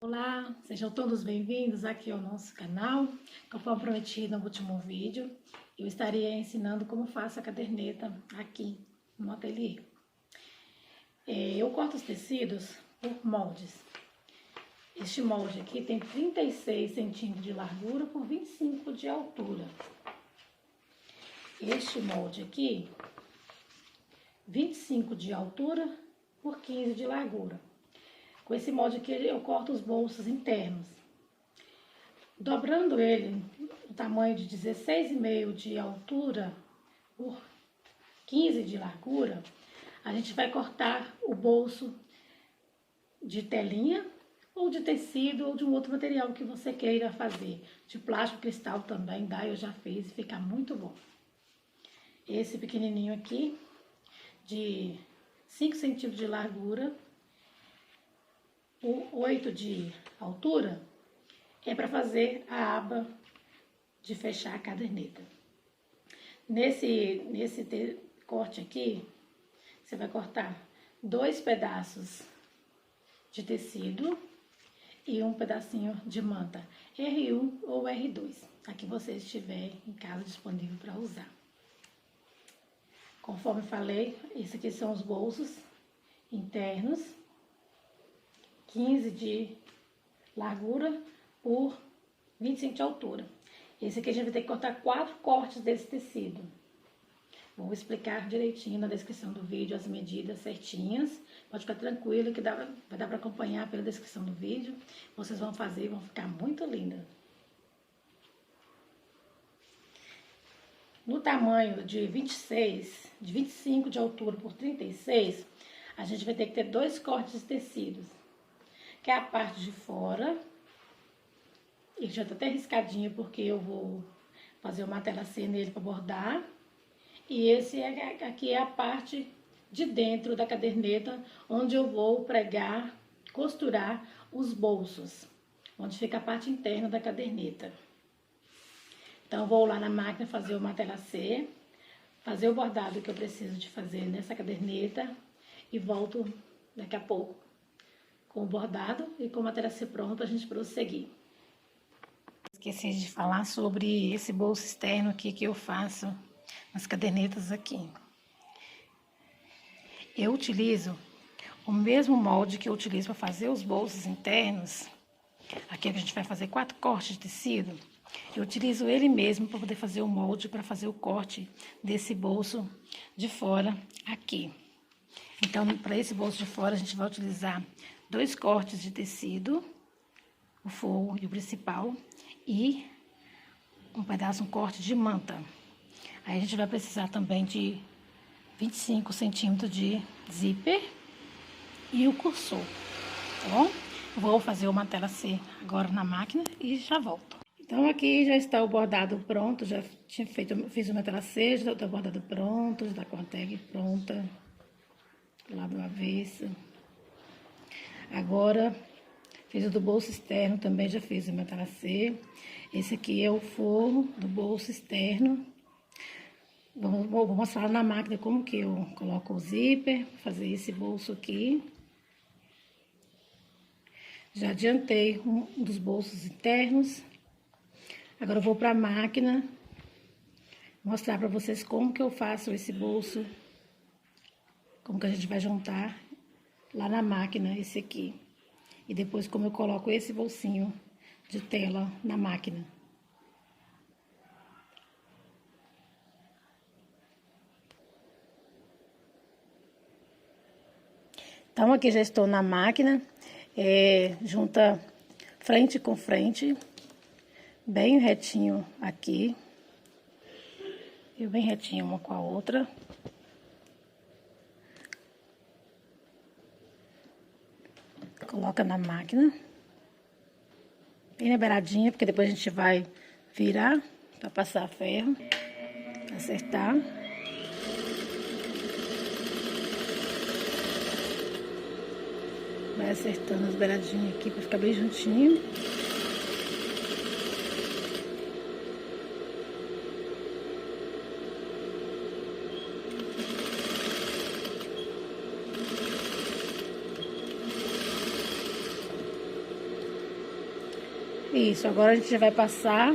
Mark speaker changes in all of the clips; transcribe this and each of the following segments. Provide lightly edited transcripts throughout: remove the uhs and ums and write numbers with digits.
Speaker 1: Olá, sejam todos bem-vindos aqui ao nosso canal. Conforme prometido no último vídeo, eu estaria ensinando como faço a caderneta aqui no ateliê. Eu corto os tecidos por moldes. Este molde aqui tem 36 centímetros de largura por 25 de altura. Este molde aqui, 25 de altura por 15 de largura. Com esse molde aqui eu corto os bolsos internos. Dobrando ele no tamanho de 16,5 de altura por 15 de largura, a gente vai cortar o bolso de telinha ou de tecido ou de um outro material que você queira fazer. De plástico, cristal também dá, eu já fiz e fica muito bom. Esse pequenininho aqui, de 5 centímetros de largura, por 8 de altura, é para fazer a aba de fechar a caderneta. Nesse corte aqui, você vai cortar 2 pedaços de tecido e um pedacinho de manta, R1 ou R2, a que você estiver em casa disponível para usar. Conforme falei, esses aqui são os bolsos internos, 15 de largura por 25 de altura. Esse aqui a gente vai ter que cortar 4 cortes desse tecido. Vou explicar direitinho na descrição do vídeo as medidas certinhas. Pode ficar tranquilo que vai dar para acompanhar pela descrição do vídeo. Vocês vão fazer e vão ficar muito linda. No tamanho de 25 de altura por 36, a gente vai ter que ter 2 cortes de tecidos, que é a parte de fora. Ele já tá até riscadinho porque eu vou fazer uma tela C nele para bordar. E esse aqui é a parte de dentro da caderneta, onde eu vou pregar, costurar os bolsos, onde fica a parte interna da caderneta. Então, vou lá na máquina fazer uma tela C, fazer o bordado que eu preciso de fazer nessa caderneta e volto daqui a pouco com o bordado e com a matéria C pronta a gente prosseguir. Esqueci de falar sobre esse bolso externo aqui que eu faço nas cadernetas aqui. Eu utilizo o mesmo molde que eu utilizo para fazer os bolsos internos. Aqui a gente vai fazer 4 cortes de tecido. Eu utilizo ele mesmo para poder fazer o molde, para fazer o corte desse bolso de fora aqui. Então, para esse bolso de fora, a gente vai utilizar 2 cortes de tecido, o forro e o principal, e um corte de manta. Aí a gente vai precisar também de 25 centímetros de zíper e o cursor, tá bom? Vou fazer uma tela C agora na máquina e já volto. Então, aqui já está o bordado pronto, já fiz uma tela C, já está o bordado pronto, já está com a tag pronta, do lado do avesso. Agora, fiz o do bolso externo, também já fiz uma tela C. Esse aqui é o forro do bolso externo. Vou mostrar na máquina como que eu coloco o zíper, fazer esse bolso aqui. Já adiantei um dos bolsos internos. Agora eu vou para a máquina mostrar para vocês como que eu faço esse bolso, como que a gente vai juntar lá na máquina esse aqui. E depois como eu coloco esse bolsinho de tela na máquina. Então, aqui já estou na máquina, junta frente com frente, bem retinho aqui, e bem retinho uma com a outra. Coloca na máquina, bem na beiradinha, porque depois a gente vai virar para passar ferro, acertar. Vai acertando as beiradinhas aqui para ficar bem juntinho. Isso, agora a gente já vai passar.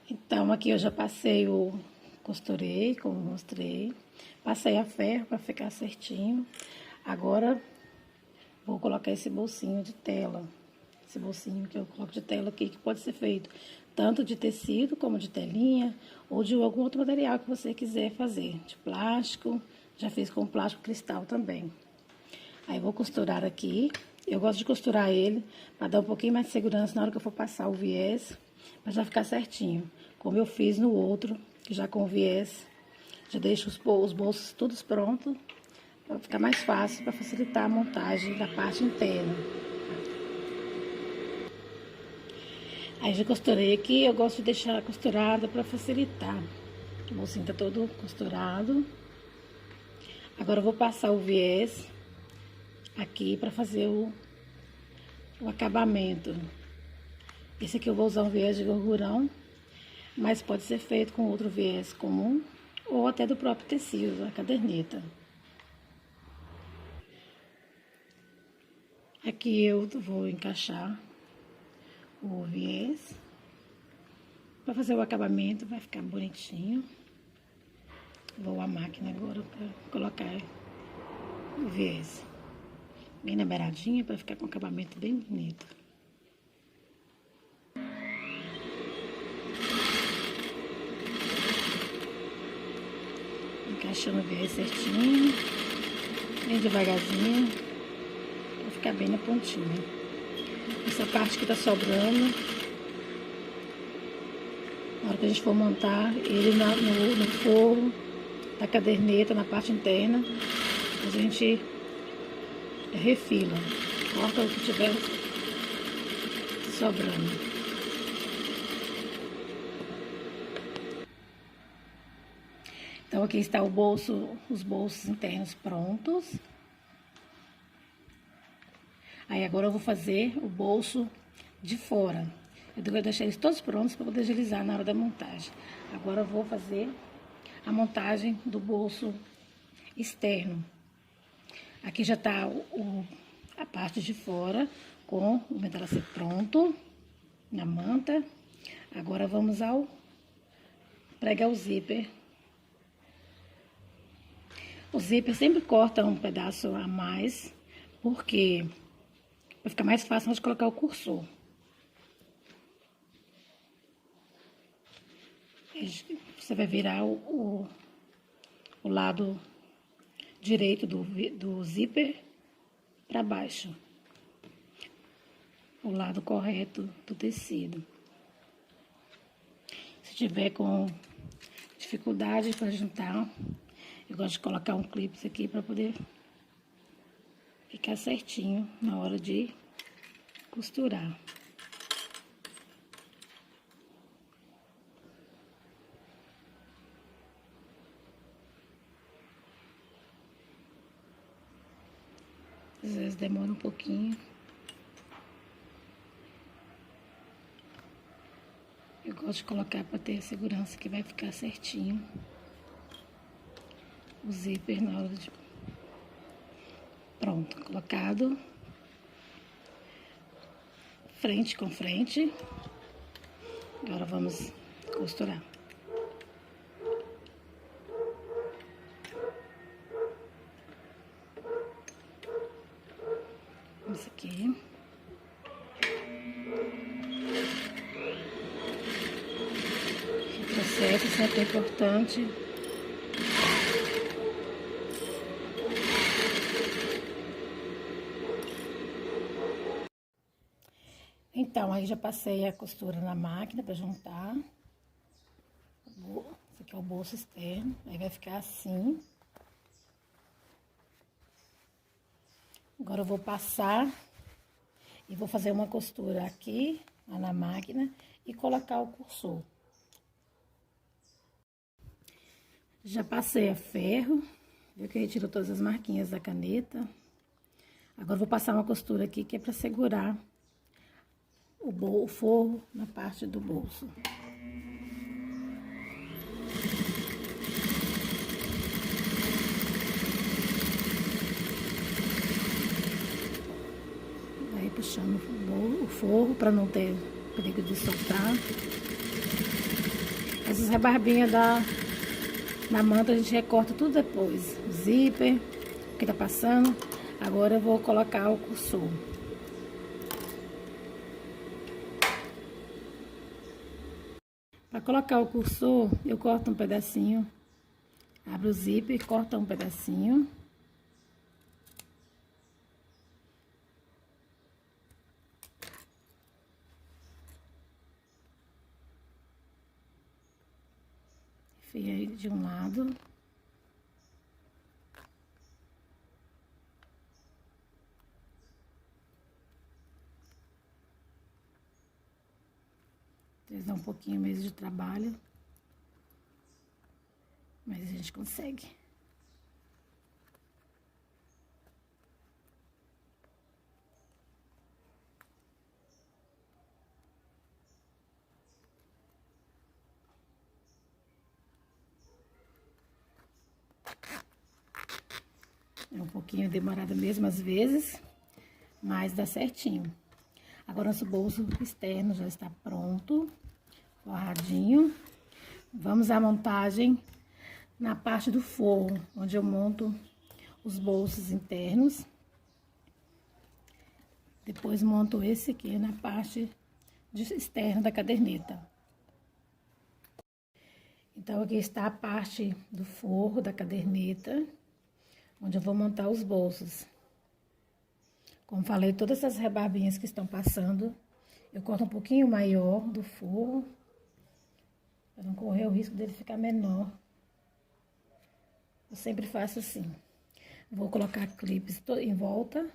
Speaker 1: Então, aqui eu já passei costurei, como mostrei. Passei a ferro para ficar certinho. Agora, vou colocar esse bolsinho de tela. Esse bolsinho que eu coloco de tela aqui, que pode ser feito tanto de tecido, como de telinha, ou de algum outro material que você quiser fazer. De plástico, já fiz com plástico cristal também. Aí, vou costurar aqui. Eu gosto de costurar ele para dar um pouquinho mais de segurança na hora que eu for passar o viés, para já ficar certinho. Como eu fiz no outro, que já com viés, já deixo os bolsos todos prontos, para ficar mais fácil, para facilitar a montagem da parte interna. Aí já costurei aqui, eu gosto de deixar costurada para facilitar. O bolsinho tá todo costurado. Agora eu vou passar o viés aqui para fazer o acabamento. Esse aqui eu vou usar um viés de gorgurão, mas pode ser feito com outro viés comum ou até do próprio tecido, a caderneta. Aqui eu vou encaixar o viés para fazer o acabamento, vai ficar bonitinho. Vou à máquina agora para colocar o viés bem na beiradinha para ficar com um acabamento bem bonito. Encaixando o viés certinho, bem devagarzinho, para ficar bem na pontinha. Essa parte que tá sobrando, na hora que a gente for montar ele no forro da caderneta, na parte interna, a gente refila, corta o que tiver sobrando. Então, aqui está os bolsos internos prontos. Aí, agora eu vou fazer o bolso de fora. Eu vou deixar eles todos prontos para poder agilizar na hora da montagem. Agora eu vou fazer a montagem do bolso externo. Aqui já tá a parte de fora com o metalacê pronto na manta. Agora vamos ao pregar o zíper. O zíper sempre corta um pedaço a mais, porque vai ficar mais fácil nós colocar o cursor. Você vai virar o lado direito do zíper para baixo. O lado correto do tecido. Se tiver com dificuldade para juntar, eu gosto de colocar um clipe aqui para poder ficar certinho na hora de costurar. Às vezes demora um pouquinho. Eu gosto de colocar para ter a segurança que vai ficar certinho o zíper na hora de... Pronto, colocado. Frente com frente. Agora vamos costurar. Isso aqui. O processo sempre é importante. Então, aí já passei a costura na máquina para juntar. Esse aqui é o bolso externo. Aí vai ficar assim. Agora eu vou passar e vou fazer uma costura aqui na máquina e colocar o cursor. Já passei a ferro, viu que retirou todas as marquinhas da caneta. Agora eu vou passar uma costura aqui que é para segurar o forro na parte do bolso. fechando o forro para não ter perigo de soltar. Essas rebarbinhas da manta a gente recorta tudo depois. O zíper, o que tá passando. Agora eu vou colocar o cursor. Para colocar o cursor, eu corto um pedacinho. Abro o zíper, corta um pedacinho. Enfiei de um lado. Dá um pouquinho mesmo de trabalho, mas a gente consegue. É um pouquinho demorado mesmo às vezes, mas dá certinho. Agora nosso bolso externo já está pronto, forradinho. Vamos à montagem na parte do forro, onde eu monto os bolsos internos. Depois monto esse aqui na parte externa da caderneta. Então, aqui está a parte do forro da caderneta, onde eu vou montar os bolsos. Como falei, todas essas rebarbinhas que estão passando, eu corto um pouquinho maior do forro, para não correr o risco dele ficar menor. Eu sempre faço assim. Vou colocar clipes em volta.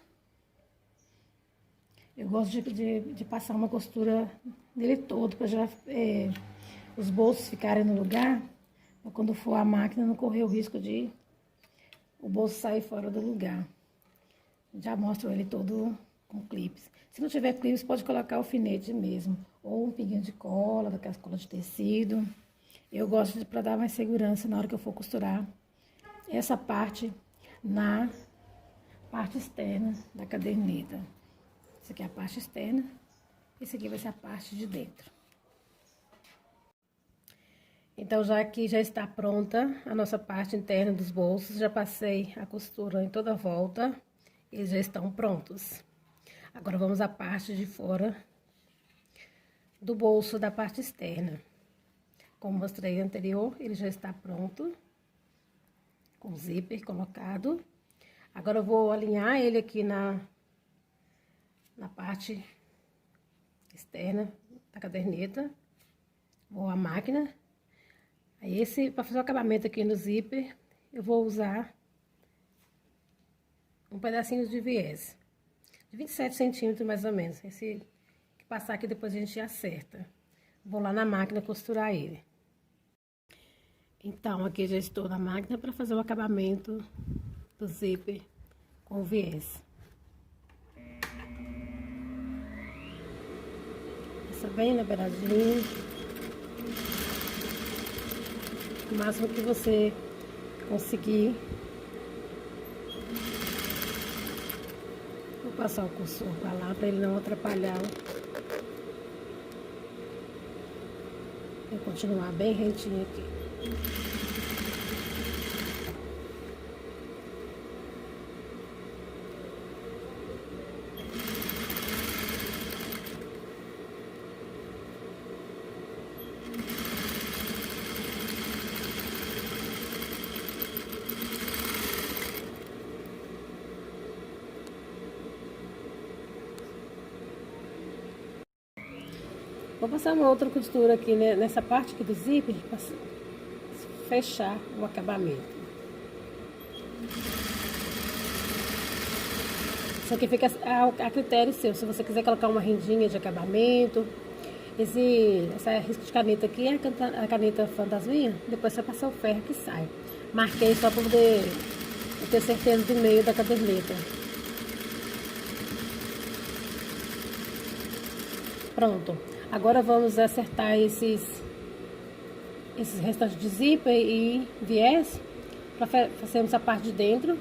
Speaker 1: Eu gosto de passar uma costura nele todo, para já os bolsos ficarem no lugar, para quando for a máquina não correr o risco de o bolso sair fora do lugar. Já mostro ele todo com clipes. Se não tiver clipes, pode colocar alfinete mesmo, ou um pinguinho de cola, daquelas colas de tecido. Eu gosto para dar mais segurança na hora que eu for costurar essa parte na parte externa da caderneta. Essa aqui é a parte externa, esse aqui vai ser a parte de dentro. Então, já aqui já está pronta a nossa parte interna dos bolsos, já passei a costura em toda a volta, eles já estão prontos. Agora, vamos à parte de fora do bolso da parte externa. Como mostrei anterior, ele já está pronto, com o zíper colocado. Agora, eu vou alinhar ele aqui na parte externa da caderneta. Vou à máquina. Aí, para fazer o acabamento aqui no zíper, eu vou usar um pedacinho de viés, de 27 centímetros mais ou menos. Esse que passar aqui, depois a gente acerta. Vou lá na máquina costurar ele. Então, aqui já estou na máquina para fazer o acabamento do zíper com o viés. Passa bem na beiradinha. O máximo que você conseguir. Vou passar o cursor para lá, para ele não atrapalhar. Vou continuar bem rentinho aqui. Vou passar uma outra costura aqui, né, nessa parte aqui do zíper, para fechar o acabamento. Isso aqui fica a critério seu, se você quiser colocar uma rendinha de acabamento. Essa risco de caneta aqui é a caneta fantasminha, depois você passa o ferro que sai. Marquei só para poder ter certeza do meio da caderneta. Pronto. Agora vamos acertar esses restantes de zíper e viés para fazermos a parte de dentro,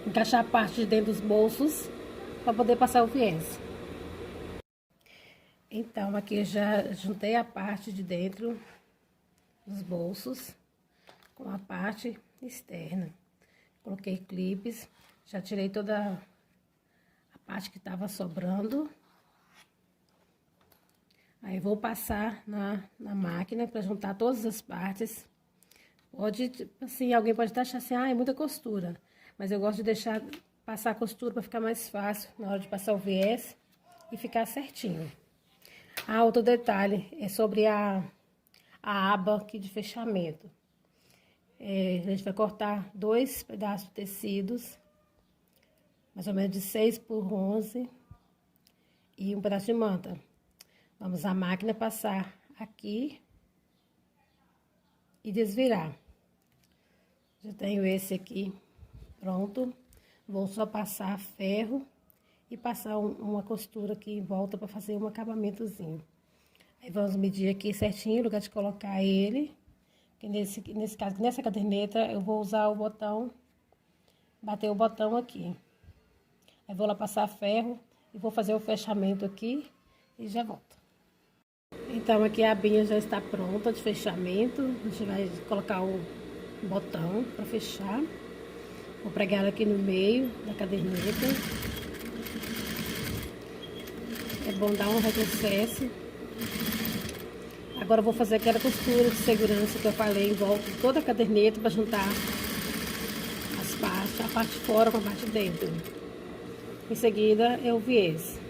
Speaker 1: encaixar a parte de dentro dos bolsos para poder passar o viés. Então, aqui eu já juntei a parte de dentro dos bolsos com a parte externa. Coloquei clipes, já tirei toda a parte que estava sobrando. Aí vou passar na máquina para juntar todas as partes. Pode, tipo assim, alguém pode achar assim, ah, é muita costura. Mas eu gosto de deixar passar a costura para ficar mais fácil na hora de passar o viés e ficar certinho. Ah, outro detalhe é sobre a aba aqui de fechamento. A gente vai cortar 2 pedaços de tecidos, mais ou menos de 6 por 11 e um pedaço de manta. Vamos à máquina passar aqui e desvirar. Já tenho esse aqui pronto. Vou só passar ferro e passar uma costura aqui em volta para fazer um acabamentozinho. Aí vamos medir aqui certinho o lugar de colocar ele. Que nesse caso, nessa caderneta, eu vou usar o botão, bater o botão aqui. Aí vou lá passar ferro e vou fazer o fechamento aqui e já volto. Então, aqui a abinha já está pronta de fechamento. A gente vai colocar o botão para fechar. Vou pregar ela aqui no meio da caderneta. É bom dar um retrocesso. Agora eu vou fazer aquela costura de segurança que eu falei em volta de toda a caderneta para juntar as partes, a parte de fora com a parte de dentro. Em seguida é o viés.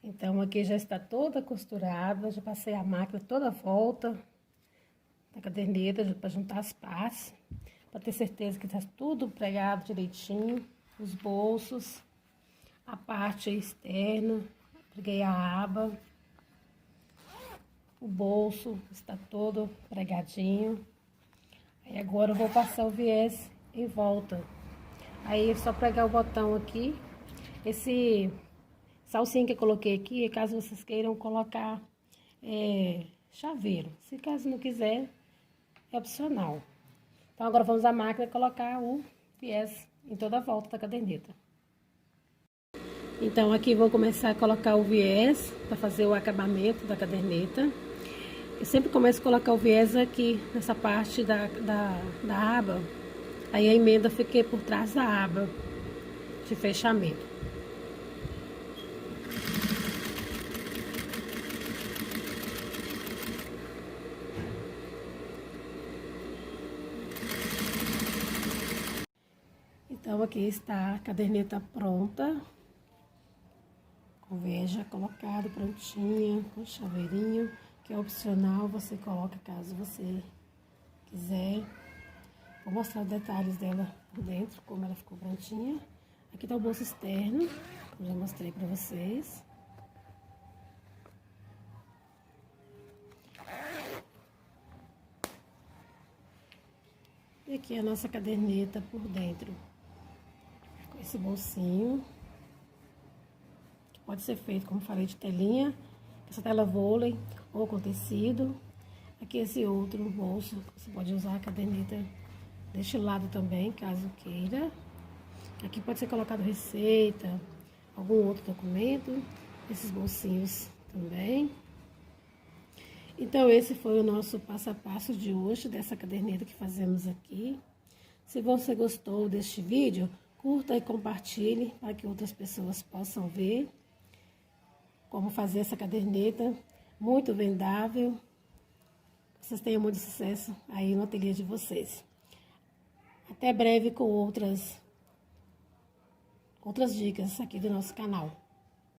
Speaker 1: Então, aqui já está toda costurada, já passei a máquina toda a volta da caderneta para juntar as partes, para ter certeza que está tudo pregado direitinho, os bolsos, a parte externa, preguei a aba, o bolso está todo pregadinho. Aí agora eu vou passar o viés em volta. Aí é só pregar o botão aqui, esse salsinho que eu coloquei aqui, caso vocês queiram colocar chaveiro. Se caso não quiser, é opcional. Então, agora vamos à máquina colocar o viés em toda a volta da caderneta. Então, aqui vou começar a colocar o viés para fazer o acabamento da caderneta. Eu sempre começo a colocar o viés aqui, nessa parte da aba. Aí a emenda fica por trás da aba de fechamento. Então, aqui está a caderneta pronta, com veja colocado, prontinha, com chaveirinho, que é opcional, você coloca caso você quiser. Vou mostrar os detalhes dela por dentro, como ela ficou prontinha. Aqui tá o bolso externo, como já mostrei pra vocês. E aqui a nossa caderneta por dentro. Esse bolsinho, que pode ser feito, como falei, de telinha, essa tela vôlei ou com tecido. Aqui esse outro bolso, você pode usar a caderneta deste lado também, caso queira. Aqui pode ser colocado receita, algum outro documento, esses bolsinhos também. Então, esse foi o nosso passo a passo de hoje, dessa caderneta que fazemos aqui. Se você gostou deste vídeo, curta e compartilhe para que outras pessoas possam ver como fazer essa caderneta muito vendável. Vocês tenham muito sucesso aí no ateliê de vocês. Até breve com outras dicas aqui do nosso canal.